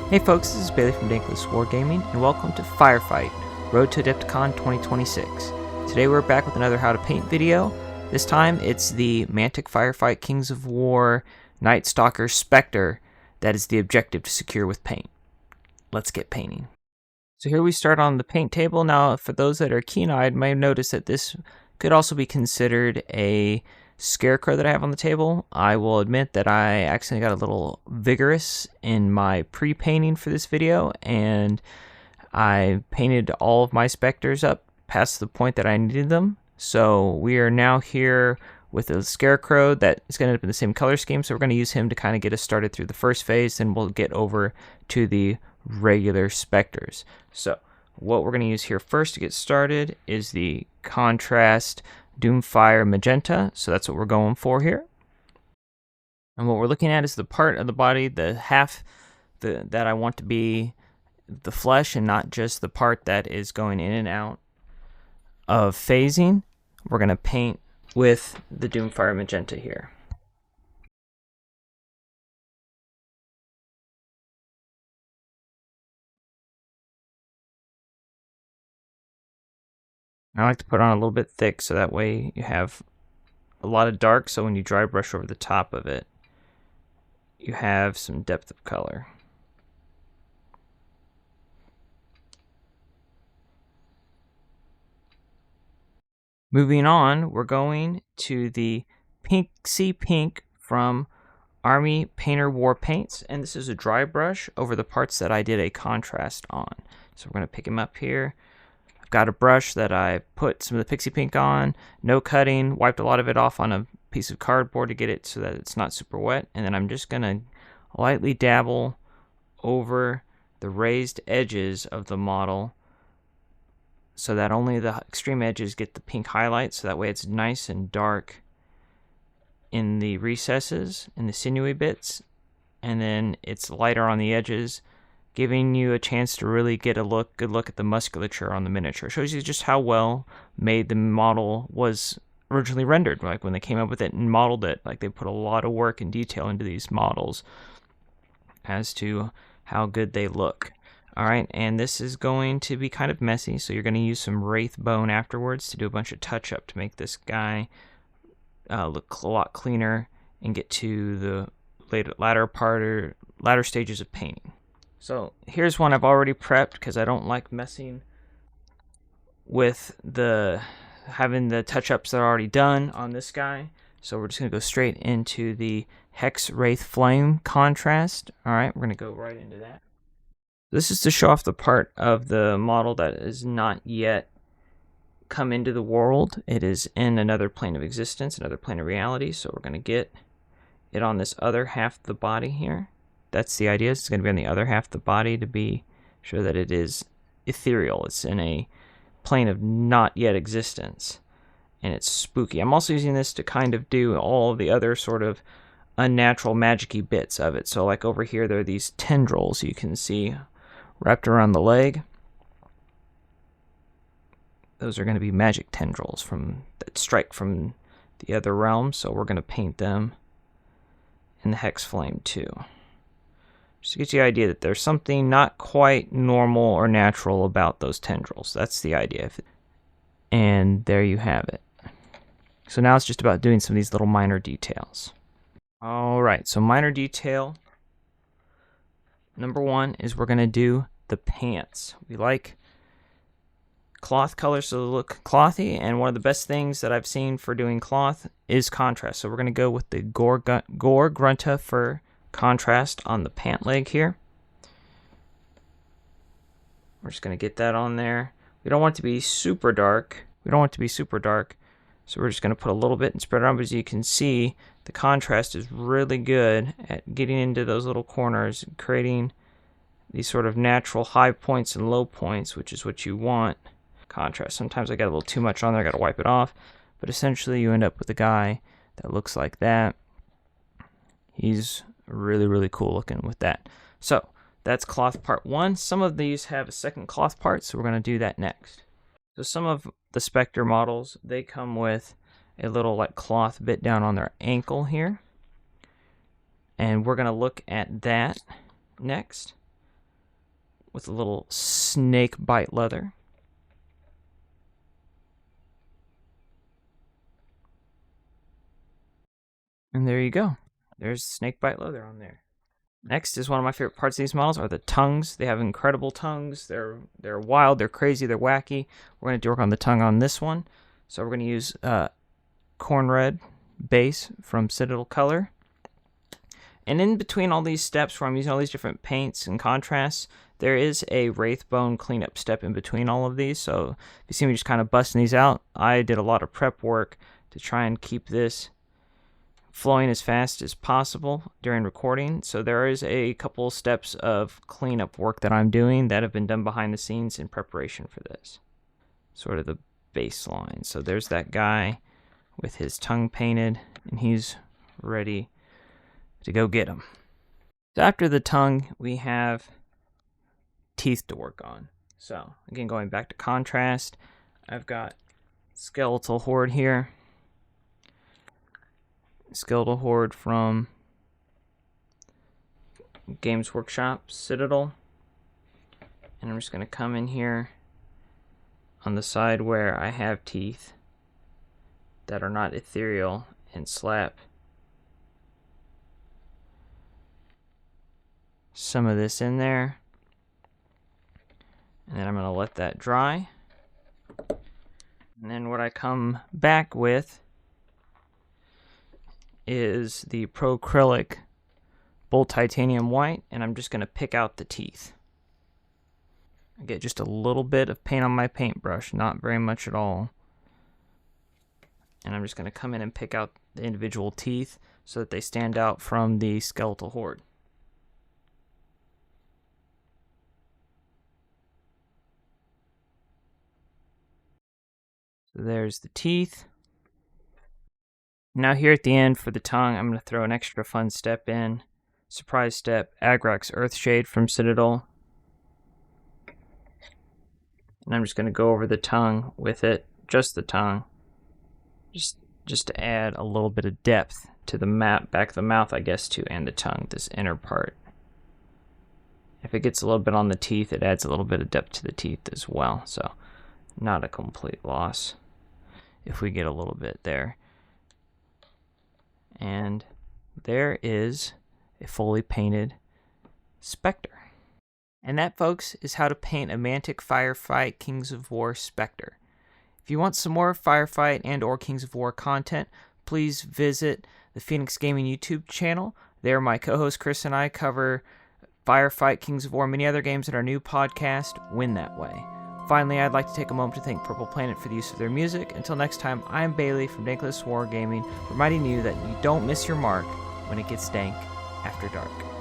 Hey folks, this is Bailey from Dank Wargaming, and welcome to Firefight, Road to Adepticon 2026. Today we're back with another How to Paint video. This time it's the Mantic Firefight Kings of War Nightstalker Spectre that is the objective to secure with paint. Let's get painting. So here we start on the paint table. Now for those that are keen-eyed might notice that this could also be considered a scarecrow that I have on the table. I will admit that I accidentally got a little vigorous in my pre-painting for this video, and I painted all of my specters up past the point that I needed them. So we are now here with a scarecrow that is going to end up in the same color scheme, so we're going to use him to kind of get us started through the first phase, then we'll get over to the regular specters. So what we're going to use here first to get started is the contrast Doomfire Magenta, so that's what we're going for here. And what we're looking at is the part of the body, the half that I want to be the flesh and not just the part that is going in and out of phasing. We're going to paint with the Doomfire Magenta here. I like to put on a little bit thick so that way you have a lot of dark, so when you dry brush over the top of it, you have some depth of color. Moving on, we're going to the Pinksy Pink from Army Painter War Paints, and this is a dry brush over the parts that I did a contrast on. So we're going to pick him up here. I've got a brush that I put some of the Pixie Pink on, no cutting, wiped a lot of it off on a piece of cardboard to get it so that it's not super wet, and then I'm just going to lightly dabble over the raised edges of the model so that only the extreme edges get the pink highlight, so that way it's nice and dark in the recesses, in the sinewy bits, and then it's lighter on the edges, giving you a chance to really get a good look at the musculature on the miniature. It shows you just how well made the model was originally rendered. Like when they came up with it and modeled it, like they put a lot of work and detail into these models as to how good they look. Alright, and this is going to be kind of messy, so you're going to use some wraith bone afterwards to do a bunch of touch up to make this guy look a lot cleaner and get to the latter stages of painting. So here's one I've already prepped because I don't like messing with having the touch-ups that are already done on this guy. So we're just going to go straight into the Hex Wraith Flame contrast. Alright, we're going to go right into that. This is to show off the part of the model that is not yet come into the world. It is in another plane of existence, another plane of reality. So we're going to get it on this other half of the body here. That's the idea. It's going to be on the other half of the body to be sure that it is ethereal. It's in a plane of not yet existence, and it's spooky. I'm also using this to kind of do all the other sort of unnatural magic-y bits of it. So like over here, there are these tendrils you can see wrapped around the leg. Those are going to be magic tendrils that strike from the other realm, so we're going to paint them in the Hex Flame too. Just to get you the idea that there's something not quite normal or natural about those tendrils. That's the idea. And there you have it. So now it's just about doing some of these little minor details. Alright, so minor detail number one is we're going to do the pants. We like cloth colors so they look clothy, and one of the best things that I've seen for doing cloth is contrast. So we're going to go with the Gore Grunta fur contrast on the pant leg here. We're just going to get that on there. We don't want it to be super dark. So we're just going to put a little bit and spread it around. But as you can see, the contrast is really good at getting into those little corners and creating these sort of natural high points and low points, which is what you want. Contrast. Sometimes I got a little too much on there. I got to wipe it off. But essentially, you end up with a guy that looks like that. He's really, really cool looking with that. So that's cloth part one. Some of these have a second cloth part, so we're going to do that next. So some of the Spectre models, they come with a little like cloth bit down on their ankle here. And we're going to look at that next. with a little snake bite leather. And there you go. There's snake bite leather on there. Next is one of my favorite parts of these models are the tongues. They have incredible tongues. They're wild, they're crazy, they're wacky. We're going to work on the tongue on this one. So we're going to use corn red base from Citadel Color. And in between all these steps where I'm using all these different paints and contrasts, there is a Wraithbone cleanup step in between all of these. So if you see me just kind of busting these out, I did a lot of prep work to try and keep this flowing as fast as possible during recording. So there is a couple steps of cleanup work that I'm doing that have been done behind the scenes in preparation for this. Sort of the baseline. So there's that guy with his tongue painted, and he's ready to go get him. So after the tongue, we have teeth to work on. So again, going back to contrast, I've got Skeletal Horde here. Skeletal Horde from Games Workshop Citadel. And I'm just going to come in here on the side where I have teeth that are not ethereal and slap some of this in there. And then I'm going to let that dry. And then what I come back with is the Pro-Acrylic Bold Titanium White, and I'm just going to pick out the teeth. I get just a little bit of paint on my paintbrush, not very much at all. And I'm just going to come in and pick out the individual teeth so that they stand out from the Skeletal Horde. So there's the teeth. Now here at the end for the tongue, I'm going to throw an extra fun step in. Surprise step, Agrax Earthshade from Citadel. And I'm just going to go over the tongue with it, just the tongue. Just to add a little bit of depth to the back of the mouth, I guess, too, and the tongue, this inner part. If it gets a little bit on the teeth, it adds a little bit of depth to the teeth as well. So not a complete loss if we get a little bit there. And there is a fully painted Spectre. And that, folks, is how to paint a Mantic Firefight Kings of War Spectre. If you want some more Firefight and or Kings of War content, please visit the Phoenix Gaming YouTube channel. There, my co-host Chris and I cover Firefight, Kings of War, and many other games in our new podcast, Win That Way. Finally, I'd like to take a moment to thank Purple Planet for the use of their music. Until next time, I'm Bailey from Dank Wargaming, reminding you that you don't miss your mark when it gets dank after dark.